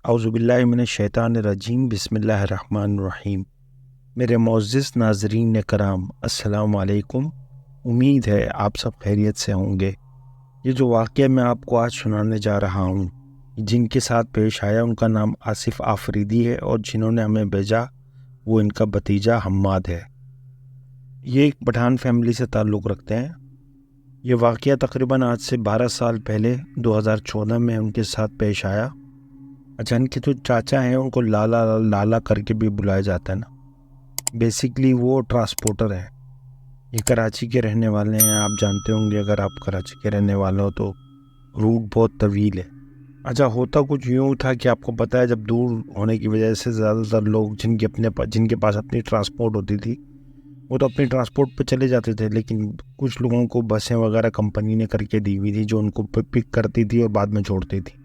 اعوذ باللہ من الشیطان الرجیم بسم اللہ الرحمن الرحیم۔ میرے معزز ناظرین کرام، السلام علیکم۔ امید ہے آپ سب خیریت سے ہوں گے۔ یہ جو واقعہ میں آپ کو آج سنانے جا رہا ہوں، جن کے ساتھ پیش آیا ان کا نام آصف آفریدی ہے، اور جنہوں نے ہمیں بھیجا وہ ان کا بھتیجا حماد ہے۔ یہ ایک پٹھان فیملی سے تعلق رکھتے ہیں۔ یہ واقعہ تقریباً آج سے 12 سال پہلے 2014 میں ان کے ساتھ پیش آیا۔ اچھا، ان کے جو چاچا ہیں ان کو لالا لالا کر کے بھی بلایا جاتا ہے نا۔ بیسکلی وہ ٹرانسپورٹر ہیں۔ یہ کراچی کے رہنے والے ہیں۔ آپ جانتے ہوں گے، اگر آپ کراچی کے رہنے والے ہو تو روٹ بہت طویل ہے۔ اچھا، ہوتا کچھ یوں تھا کہ آپ کو پتہ ہے، جب دور ہونے کی وجہ سے زیادہ تر لوگ جن کے پاس اپنی ٹرانسپورٹ ہوتی تھی وہ تو اپنی ٹرانسپورٹ پہ چلے جاتے تھے، لیکن کچھ لوگوں کو بسیں وغیرہ کمپنی نے کر کے دی ہوئی تھی جو ان کو پک کرتی تھی اور بعد میں چھوڑتی تھی۔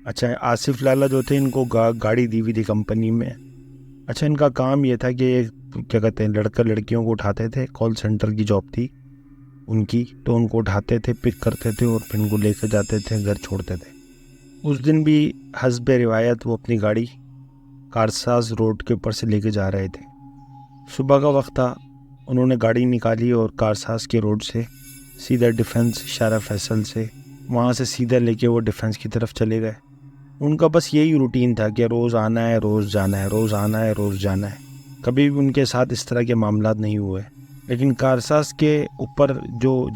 اچھا، آصف لالا جو تھے ان کو گاڑی دی ہوئی تھی کمپنی میں۔ اچھا، ان کا کام یہ تھا کہ کیا کہتے ہیں، لڑکیوں کو اٹھاتے تھے۔ کال سینٹر کی جاب تھی ان کی، تو ان کو اٹھاتے تھے، پک کرتے تھے اور پھر ان کو لے کے جاتے تھے، گھر چھوڑتے تھے۔ اس دن بھی حسب روایت وہ اپنی گاڑی کارساز روڈ کے اوپر سے لے کے جا رہے تھے۔ صبح کا وقت تھا، انہوں نے گاڑی نکالی اور کارساز کے روڈ سے سیدھا ڈیفنس شارع فیصل سے وہاں سے سیدھا لے کے وہ ڈیفنس کی طرف چلے گئے۔ ان کا بس یہی روٹین تھا کہ روز آنا ہے، روز جانا ہے، روز آنا ہے، روز جانا ہے۔ کبھی بھی ان کے ساتھ اس طرح کے معاملات نہیں ہوئے۔ لیکن کارساز کے اوپر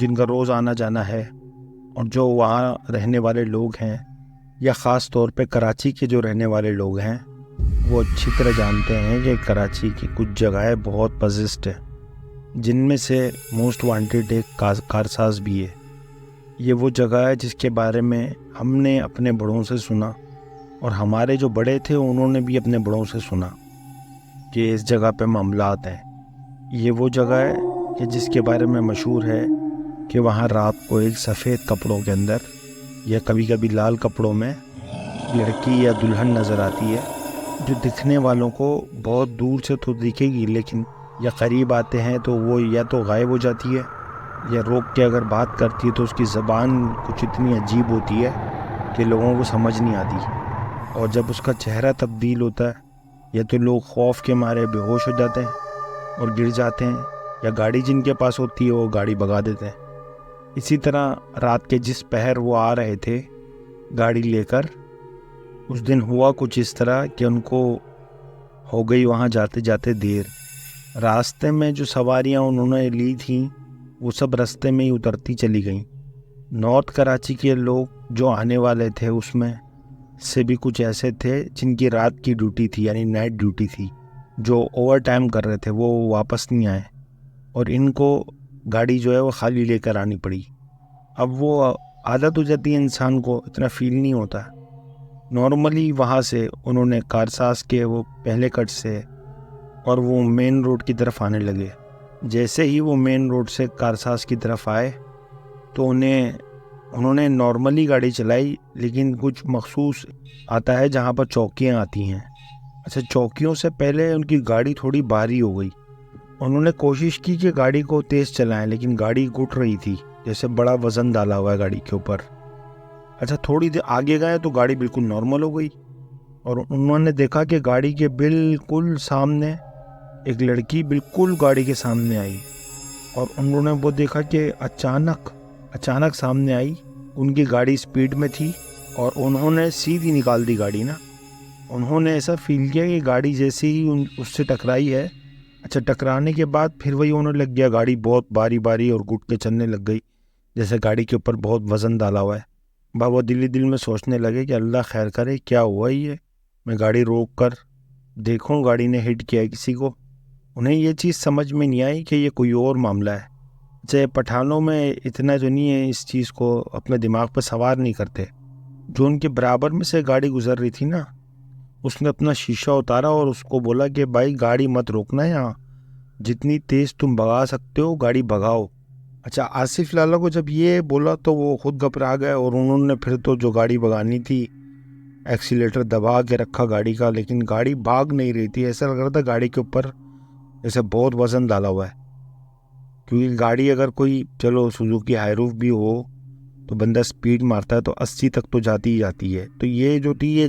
جن کا روز آنا جانا ہے اور جو وہاں رہنے والے لوگ ہیں، یا خاص طور پہ کراچی کے جو رہنے والے لوگ ہیں، وہ اچھی طرح جانتے ہیں کہ کراچی کی کچھ جگہیں بہت پرسسٹ ہیں، جن میں سے موسٹ وانٹیڈ ایک کارساز بھی ہے۔ یہ وہ جگہ ہے جس کے بارے میں ہم نے اپنے بڑوں سے سنا، اور ہمارے جو بڑے تھے انہوں نے بھی اپنے بڑوں سے سنا کہ اس جگہ پہ معاملات ہیں۔ یہ وہ جگہ ہے کہ جس کے بارے میں مشہور ہے کہ وہاں رات کو ایک سفید کپڑوں کے اندر یا کبھی کبھی لال کپڑوں میں لڑکی یا دلہن نظر آتی ہے، جو دکھنے والوں کو بہت دور سے تو دکھے گی، لیکن یا قریب آتے ہیں تو وہ یا تو غائب ہو جاتی ہے، یا روک کے اگر بات کرتی ہے تو اس کی زبان کچھ اتنی عجیب ہوتی ہے کہ لوگوں کو سمجھ نہیں آتی۔ اور جب اس کا چہرہ تبدیل ہوتا ہے، یا تو لوگ خوف کے مارے بے ہوش ہو جاتے ہیں اور گر جاتے ہیں، یا گاڑی جن کے پاس ہوتی ہے وہ گاڑی بھگا دیتے ہیں۔ اسی طرح رات کے جس پہر وہ آ رہے تھے گاڑی لے کر، اس دن ہوا کچھ اس طرح کہ ان کو ہو گئی وہاں جاتے جاتے دیر۔ راستے میں جو سواریاں انہوں نے لی تھیں وہ سب راستے میں ہی اترتی چلی گئیں۔ نارتھ کراچی کے لوگ جو آنے والے تھے اس میں سے بھی کچھ ایسے تھے جن کی رات کی ڈیوٹی تھی، یعنی نائٹ ڈیوٹی تھی، جو اوور ٹائم کر رہے تھے، وہ واپس نہیں آئے، اور ان کو گاڑی جو ہے وہ خالی لے کر آنی پڑی۔ اب وہ عادت ہو جاتی ہے انسان کو، اتنا فیل نہیں ہوتا۔ نارملی وہاں سے انہوں نے کارساز کے وہ پہلے کٹ سے اور وہ مین روڈ کی طرف آنے لگے۔ جیسے ہی وہ مین روڈ سے کارساز کی طرف آئے تو انہوں نے نارملی گاڑی چلائی، لیکن کچھ مخصوص آتا ہے جہاں پر چوکیاں آتی ہیں۔ اچھا، چوکیوں سے پہلے ان کی گاڑی تھوڑی بھاری ہو گئی۔ انہوں نے کوشش کی کہ گاڑی کو تیز چلائیں، لیکن گاڑی گھٹ رہی تھی، جیسے بڑا وزن ڈالا ہوا ہے گاڑی کے اوپر۔ اچھا، تھوڑی دیر آگے گئے تو گاڑی بالکل نارمل ہو گئی، اور انہوں نے دیکھا کہ گاڑی کے بالکل سامنے ایک لڑکی بالکل گاڑی کے سامنے آئی، اور انہوں نے وہ دیکھا کہ اچانک سامنے آئی۔ ان کی گاڑی سپیڈ میں تھی اور انہوں نے سیدھی نکال دی گاڑی نا۔ انہوں نے ایسا فیل کیا کہ گاڑی جیسے ہی اس سے ٹکرائی ہے، اچھا ٹکرانے کے بعد پھر وہی انہوں لگ گیا، گاڑی بہت باری اور گھٹ کے چلنے لگ گئی، جیسے گاڑی کے اوپر بہت وزن ڈالا ہوا ہے۔ وہ دل میں سوچنے لگے کہ اللہ خیر کرے، کیا ہوا یہ، میں گاڑی روک کر دیکھوں گاڑی نے ہٹ کیا ہے کسی کو۔ انہیں یہ چیز سمجھ میں نہیں آئی کہ یہ کوئی اور معاملہ ہے۔ چاہے پٹھانوں میں اتنا جو نہیں ہے، اس چیز کو اپنے دماغ پہ سوار نہیں کرتے۔ جو ان کے برابر میں سے گاڑی گزر رہی تھی نا، اس نے اپنا شیشہ اتارا اور اس کو بولا کہ بھائی گاڑی مت روکنا، یہاں جتنی تیز تم بھگا سکتے ہو گاڑی بھگاؤ۔ اچھا، آصف لالا کو جب یہ بولا تو وہ خود گھبرا گئے، اور انہوں نے پھر تو جو گاڑی بھگانی تھی ایکسیلیٹر دبا کے رکھا گاڑی کا، لیکن گاڑی بھاگ نہیں رہی تھی۔ ایسا لگ رہا تھا گاڑی کے اوپر جیسے بہت وزن ڈالا ہوا ہے، کیونکہ گاڑی اگر کوئی چلو سوزوکی ہائیروف بھی ہو تو بندہ سپیڈ مارتا ہے تو 80 تک تو جاتی ہی جاتی ہے، تو یہ جو تھی یہ